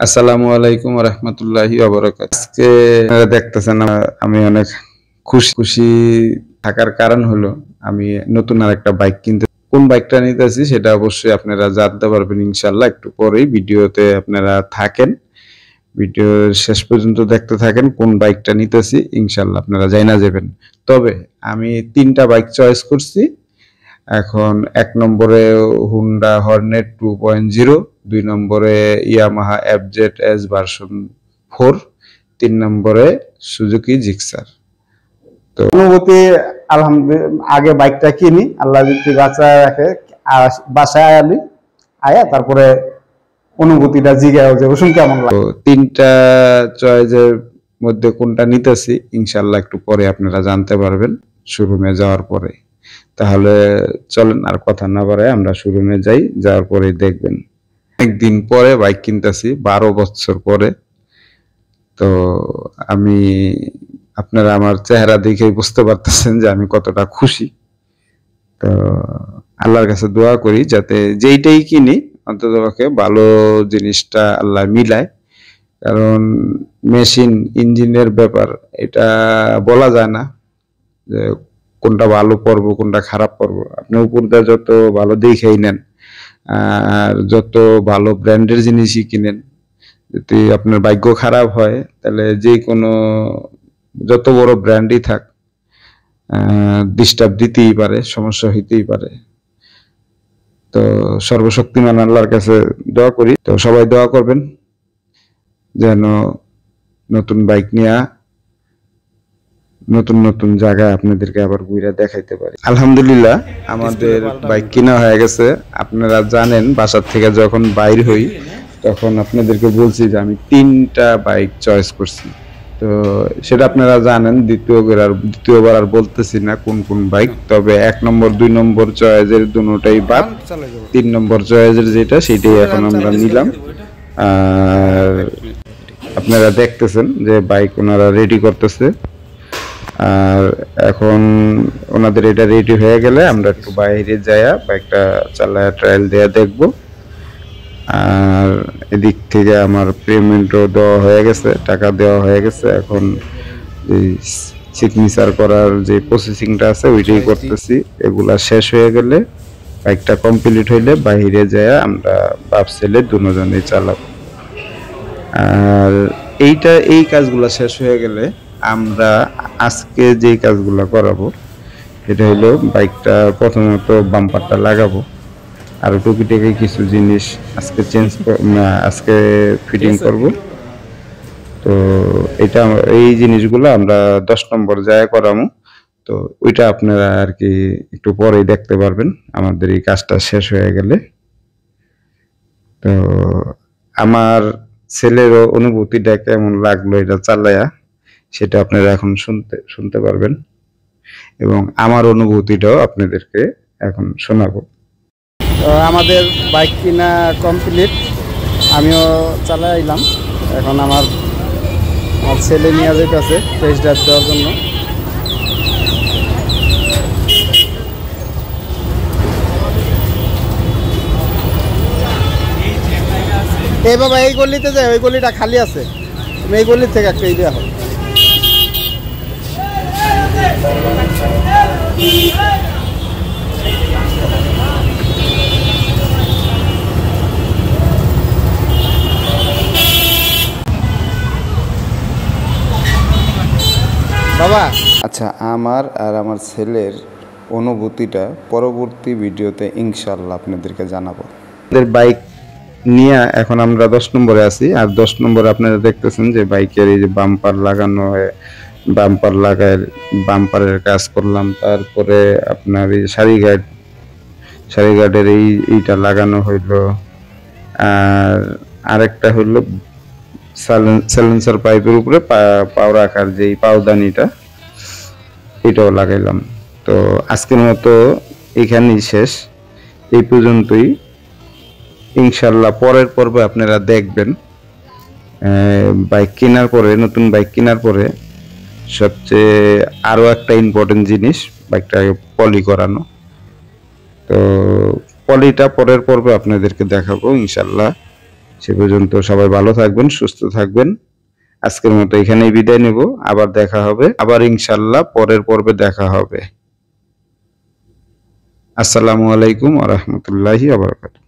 আসসালামু আলাইকুম ওয়া রাহমাতুল্লাহি ওয়া বারাকাতুহু। আজকে আপনারা দেখতেছেন আমি অনেক খুশি খুশি থাকার কারণ হলো আমি নতুন আরেকটা বাইক কিনতে কোন বাইকটা নিতেছি সেটা অবশ্যই আপনারা জানতে পারবেন ইনশাআল্লাহ একটু পরেই ভিডিওতে আপনারা থাকেন। ভিডিও শেষ পর্যন্ত দেখতে থাকেন কোন বাইকটা নিতেছি ইনশাআল্লাহ আপনারা জাইনা যাবেন। তবে আমি ৩টা বাইক চয়েস করছি। এখন ১ নম্বরে হুন্ডা হর্নেট 2.0, ২ নম্বরে ইয়ামাহা এফজেড-এস ভার্সন 4, ৩ নম্বরে সুজুকি জিক্সার। তো অনুভূতি আলহামদুলিল্লাহ, আগে বাইকটা কিনি, আল্লাহ যদি বাঁচায় রাখে বাসায় আনি আয়া তারপরে অনুভূতিটা জিগাও যে ওষুধ কেমন লাগে। ৩টা চয়েসের মধ্যে কোনটা নিতেছি ইনশাআল্লাহ একটু পরে আপনারা জানতে পারবেন শোরুমে যাওয়ার পরে। তাহলে চলেন আর কথা না বাড়ায় আমরা শোরুমে যাই, যাওয়ার পরে দেখবেন। একদিন পরে বাইক কিনতেছি 12 বছর পরে। তো আমি আপনারা আমার চেহারা দেখেই বুঝতে পারতেছেন যে আমি কতটা খুশি। তো আল্লাহর কাছে দোয়া করি যাতে যেইটাই কিনি অন্ততপক্ষে ভালো জিনিসটা আল্লাহ মিলায়। কারণ মেশিন ইঞ্জিনের ব্যাপার, এটা বলা যায় না যে কোনটা ভালো পড়বো কোনটা খারাপ পড়বো। আপনি উপর দিয়ে যত ভালো দেখেই নেন আর যত ভালো ব্র্যান্ডের জিনিসই কিনেন, যদি আপনার ভাগ্য খারাপ হয় তাহলে যে কোনো যত বড় ব্র্যান্ডই থাক ডিস্টার্ব দিতেই পারে, সমস্যা হইতেই পারে। তো সর্বশক্তিমান আল্লাহর কাছে দোয়া করি, তো সবাই দোয়া করবেন যেন নতুন বাইক নিয়ে নতুন নতুন জায়গায় আপনাদেরকে আবার ঘুরে দেখাইতে পারি। আলহামদুলিল্লাহ আমাদের বাইক কিনা হয়ে গেছে। আপনারা জানেন বাসার থেকে যখন বাইর হই তখন আপনাদেরকে বলছি যে আমি 3টা বাইক চয়েস করছি। তো সেটা আপনারা জানেন, দ্বিতীয়বার আর বলতেছি না কোন কোন বাইক। তবে 1 নম্বর 2 নম্বর চয়েসের দুটোটাই বাদ, 3 নম্বর চয়েসের যেটা সেটাই এখন আমরা নিলাম। আর আপনারা দেখতেছেন যে বাইক ওনারা রেডি করতেছে। আর এখন ওনাদের এটা রেডি হয়ে গেলে আমরা একটু বাইরে যাইয়া বাইকটা চালায়া ট্রায়াল দিয়ে দেখব। আর এদিক থেকে আমার পেমেন্টও দেওয়া হয়ে গেছে, টাকা দেওয়া হয়ে গেছে। এখন এই সিগনেচার করার যে প্রসেসিংটা আছে ওইটাই করতেছি। এগুলা শেষ হয়ে গেলে বাইকটা কমপ্লিট হইলে বাইরে যাইয়া আমরা বাপ ছেলে দুজনেই চালাবো। আর এই কাজগুলা শেষ হয়ে গেলে আমরা আজকে যে কাজগুলো করাবো এটা হলো বাইকটা প্রথমত বাম্পারটা লাগাবো, আর টুকিটাকি কিছু জিনিস আজকে ফিটিং করব। তো এই জিনিসগুলো আমরা 10 নম্বর জায়গায় করাবো। তো ওইটা আপনারা আর কি একটু পরেই দেখতে পারবেন আমাদের এই কাজটা শেষ হয়ে গেলে। তো আমার ছেলেরও অনুভূতিটা কেমন লাগলো এটা চালায়া সেটা আপনারা এখন শুনতে পারবেন, এবং আমার অনুভূতিটাও আপনাদেরকে এখন শোনাবো। তো আমাদের বাইক কিনা কমপ্লিট, আমিও চালাইলাম। এখন আমার ছেলে নিয়ে যেতেছে টেস্ট ড্রাইভ দেওয়ার জন্য। এই বাবা এই গলিতে যায়, ওই গলিটা খালি আছে, তুমি এই গলির থেকে একটা দেওয়া হবে। বাবা আচ্ছা, আমার আর আমার ছেলের অনুভূতিটা পরবর্তী ভিডিওতে ইনশাআল্লাহ আপনাদেরকে জানাবো। আমাদের বাইক নিয়ে এখন আমরা 10 নম্বরে আছি। আর 10 নম্বরে আপনারা দেখতেছেন যে বাইকের এই যে বাম্পার লাগানো হয়, বাম্পার লাগায় বাম্পারের কাজ করলাম। তারপরে আপনার এই সারিগার্ডের এইটা লাগানো হইলো। আর আরেকটা হইলো সাইলেন্সার পাইপের উপরে পাও রাখার যে পাওদানিটা এটাও লাগাইলাম। তো আজকের মতো এখানেই শেষ, এই পর্যন্তই। ইনশাল্লাহ পরের পর্বে আপনারা দেখবেন বাইক কেনার পরে, নতুন বাইক কেনার পরে সবচেয়ে আরো একটা ইম্পর্টেন্ট জিনিস বাইকটাকে পলি করানো। তো পলিটা পরের পর্বে আপনাদেরকে দেখাবো ইনশাল্লাহ। সে পর্যন্ত সবাই ভালো থাকবেন, সুস্থ থাকবেন। আজকের মতো এখানেই বিদায় নেব। আবার দেখা হবে, আবার ইনশাআল্লাহ পরের পর্বে দেখা হবে। আসসালামু আলাইকুম ওয়া রাহমাতুল্লাহি ওয়া বারাকাতুহু।